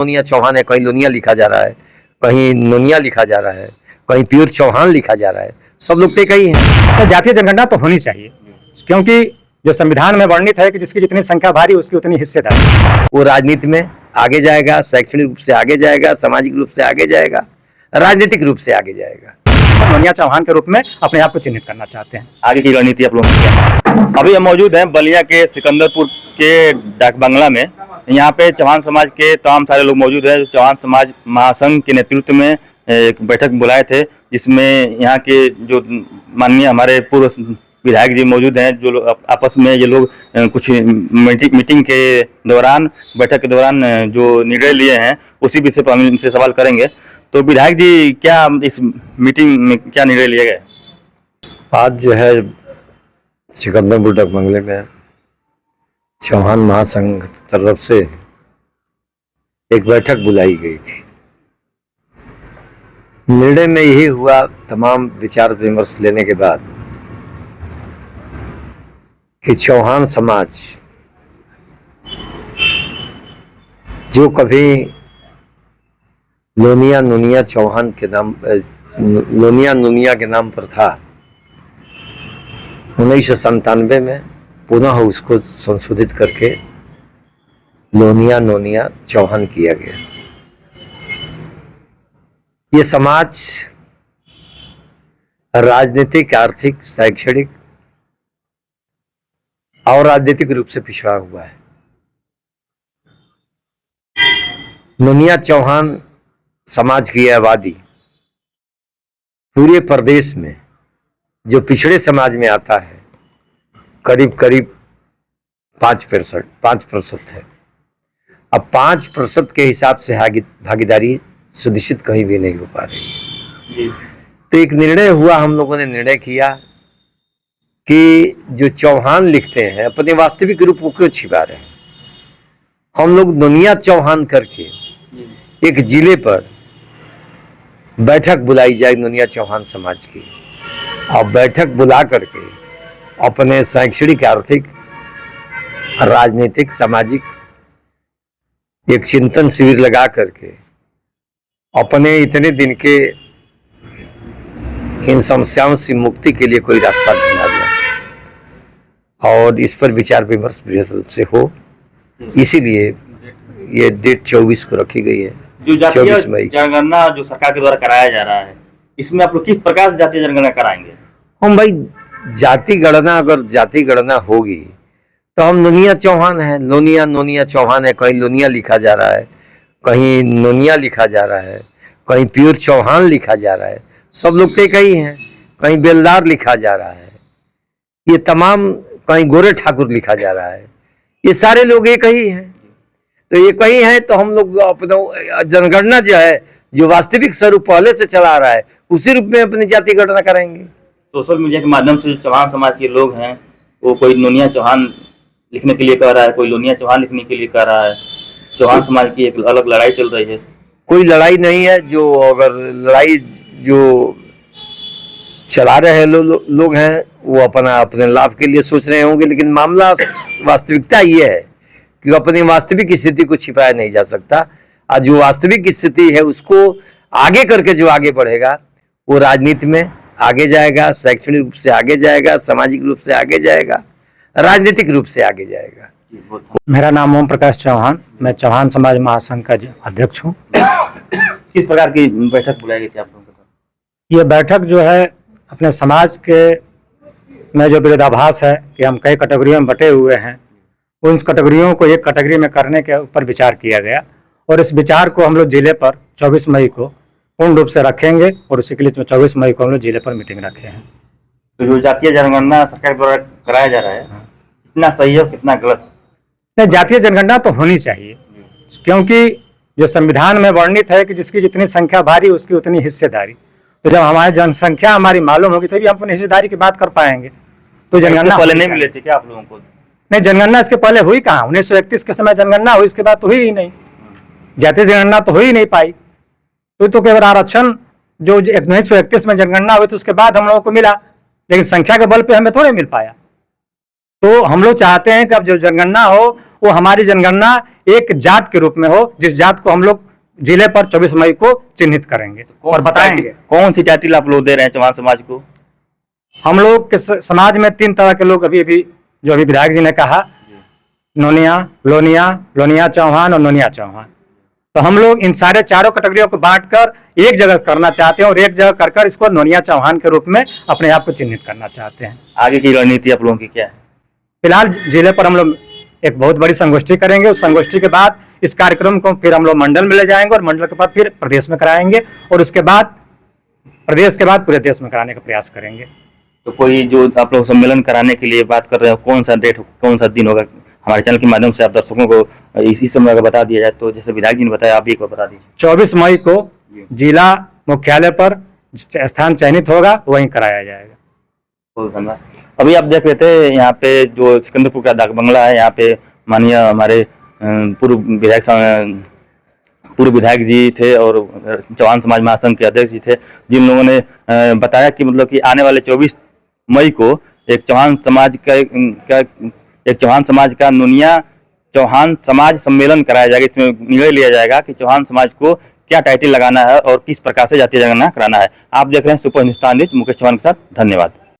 लोनिया चौहान है, कहीं लोनिया लिखा जा रहा है, कहीं नोनिया लिखा जा रहा है, कहीं प्योर चौहान लिखा जा रहा है। सब लोग तो कहीं हैं। तो जातीय जनगणना तो होनी चाहिए, क्योंकि जो संविधान में वर्णित है कि जिसकी जितनी संख्या भारी उसकी उतनी हिस्सेदारी। वो राजनीति में आगे जाएगा, शैक्षणिक रूप से आगे जाएगा, सामाजिक रूप से आगे जाएगा, राजनीतिक रूप से आगे जाएगा। नोनिया चौहान के रूप में अपने आप को चिन्हित करना चाहते हैं। आगे की रणनीति आप लोगों की क्या है? अभी हम मौजूद हैं बलिया के सिकंदरपुर के डाक बंगला में। यहाँ पे चौहान समाज के तमाम सारे लोग मौजूद हैं। चौहान समाज महासंघ के नेतृत्व में एक बैठक बुलाए थे, जिसमें यहाँ के जो माननीय हमारे पूर्व विधायक जी मौजूद हैं, जो आपस में ये लोग कुछ मीटिंग के दौरान, बैठक के दौरान जो निर्णय लिए हैं उसी विषय पर हम इनसे सवाल करेंगे। तो विधायक जी, क्या इस मीटिंग में क्या निर्णय लिए गए? आज जो है सिकंदरपुर डाक बंगले में चौहान महासंघ तरफ से एक बैठक बुलाई गई थी। निर्णय में यही हुआ, तमाम विचार विमर्श लेने के बाद, कि चौहान समाज जो कभी लोनिया नोनिया चौहान के नाम, लोनिया नोनिया के नाम पर था, 1997 में पुनः उसको संशोधित करके लोनिया नोनिया चौहान किया गया। ये समाज राजनीतिक, आर्थिक, शैक्षणिक और राजनीतिक रूप से पिछड़ा हुआ है। नोनिया चौहान समाज की आबादी पूरे प्रदेश में जो पिछड़े समाज में आता है करीब करीब 5% है। अब 5% के हिसाब से भागीदारी सुनिश्चित कहीं भी नहीं हो पा रही है। तो एक निर्णय हुआ, हम लोगों ने निर्णय किया कि जो चौहान लिखते हैं अपने वास्तविक रूप को क्यों छिपा रहे हैं। हम लोग नोनिया चौहान करके एक जिले पर बैठक बुलाई जाए नोनिया चौहान समाज की, और बैठक बुला करके अपने शैक्षणिक, आर्थिक, राजनीतिक, सामाजिक एक चिंतन शिविर लगा करके अपने इतने दिन के इन समस्याओं से मुक्ति के लिए कोई रास्ता ढूंढा जाए और इस पर विचार विमर्श बृहद रूप से हो। इसीलिए ये डेट 24 को रखी गई है। जो जातीय जनगणना जो सरकार के द्वारा कराया जा रहा है, इसमें आप लोग किस प्रकार से जातीय जनगणना कराएंगे? हम भाई जाति गणना, अगर जाति गणना होगी तो हम नोनिया चौहान है, लोनिया नोनिया चौहान है, कहीं लोनिया लिखा जा रहा है, कहीं नोनिया लिखा जा रहा है, कहीं प्योर चौहान लिखा जा रहा है। सब लोग तो कहीं हैं, कहीं बेलदार लिखा जा रहा है, ये तमाम, कहीं गोरे ठाकुर लिखा जा रहा है, ये सारे लोग एक ही हैं। तो ये कहीं है तो हम लोग अपना जनगणना जो है, जो वास्तविक स्वरूप पहले से चला आ रहा है, उसी रूप में अपनी जाति गणना कराएंगे। सोशल मीडिया के माध्यम से चौहान समाज के लोग हैं, वो कोई नोनिया चौहान लिखने के लिए कह रहा है, कोई लोनिया चौहान लिखने के लिए कह रहा है। चौहान समाज की एक अलग लड़ाई चल रही है। कोई लड़ाई नहीं है। जो अगर लड़ाई जो चला रहे हैं लोग हैं, वो अपने लाभ के लिए सोच रहे होंगे, लेकिन मामला वास्तविकता ये है कि अपनी वास्तविक स्थिति को छिपाया नहीं जा सकता। और जो वास्तविक स्थिति है उसको आगे करके जो आगे बढ़ेगा वो राजनीति में आगे जाएगा, शैक्षणिक रूप से आगे जाएगा, सामाजिक रूप से आगे जाएगा, राजनीतिक रूप से आगे जाएगा। मेरा नाम ओम प्रकाश चौहान, मैं चौहान समाज महासंघ का अध्यक्ष हूँ। किस प्रकार की बैठक बुलाई गई थी आप लोगों को? ये बैठक जो है अपने समाज के में जो विरोधाभास है कि हम कई कैटेगरियों में बटे हुए हैं, उन कैटेगरियों को एक कैटेगरी में करने के ऊपर विचार किया गया, और इस विचार को हम लोग जिले पर 24 मई को पूर्ण रूप से रखेंगे, और उसी के लिए 24 मई को हम लोग जिले पर मीटिंग रखे हैं। तो जो जातीय जनगणना सरकार द्वारा कराया जा रहा है, कितना सही है, कितना गलत? नहीं, जातीय जनगणना तो होनी चाहिए, क्योंकि जो संविधान में वर्णित है कि जिसकी जितनी संख्या भारी उसकी उतनी हिस्सेदारी। तो जब हमारी जनसंख्या हमारी मालूम होगी तभी हम अपनी हिस्सेदारी की बात कर पाएंगे। तो जनगणना पहले नहीं मिले थे क्या आप लोगों को? नहीं, जनगणना इसके पहले हुई कहाँ? 1931 के समय जनगणना हुई, इसके बाद तो हुई ही नहीं। जातीय जनगणना तो हो ही नहीं पाई। तो केवल आरक्षण जो 1931 में जनगणना हुई तो उसके बाद हम लोगों को मिला, लेकिन संख्या के बल पे हमें थोड़े मिल पाया। तो हम लोग चाहते हैं कि अब जो जनगणना हो वो हमारी जनगणना एक जात के रूप में हो, जिस जात को हम लोग जिले पर 24 मई को चिन्हित करेंगे और बताएंगे। कौन सी टाइटल आप लोग दे रहे हैं चौहान समाज को? हम लोग के समाज में 3 तरह के लोग अभी विधायक जी ने कहा, नोनिया, लोनिया, लोनिया चौहान और नोनिया चौहान। तो हम लोग इन सारे चारों कैटेगरियों को बांटकर एक जगह करना चाहते हैं और एक जगह कर इसको नोनिया चौहान के रूप में अपने आप को चिन्हित करना चाहते हैं। आगे की रणनीति आप लोगों की क्या है? फिलहाल जिले पर हम लोग एक बहुत बड़ी संगोष्ठी करेंगे। उस संगोष्ठी के बाद इस कार्यक्रम को फिर हम लोग मंडल में ले जाएंगे और मंडल के बाद फिर प्रदेश में कराएंगे और उसके बाद प्रदेश के बाद पूरे देश में कराने का प्रयास करेंगे। तो कोई जो आप लोग सम्मेलन कराने के लिए बात कर रहे हो, कौन सा डेट, कौन सा दिन होगा? हमारे चैनल के माध्यम से आप दर्शकों को इसी समय अगर बता दिया जाए तो, जैसे विधायक जी ने बताया, आप भी एक बार बता दीजिए। 24 मई को जिला मुख्यालय पर स्थान चयनित होगा, वहीं कराया जाएगा। बहुत धन्यवाद। अभी आप देख रहे थे यहाँ पे जो सिकंदरपुर का डाक बंगला है, यहाँ पे माननीय हमारे पूर्व विधायक जी थे और चौहान समाज महासंघ के अध्यक्ष जी थे, जिन लोगों ने बताया कि मतलब कि आने वाले 24 मई को एक चौहान समाज का नोनिया चौहान समाज सम्मेलन कराया जाएगा। इसमें निर्णय लिया जाएगा कि चौहान समाज को क्या टाइटल लगाना है और किस प्रकार से जातीय जनगणना कराना है। आप देख रहे हैं सुपर हिंदुस्तान न्यूज, मुकेश चौहान के साथ। धन्यवाद।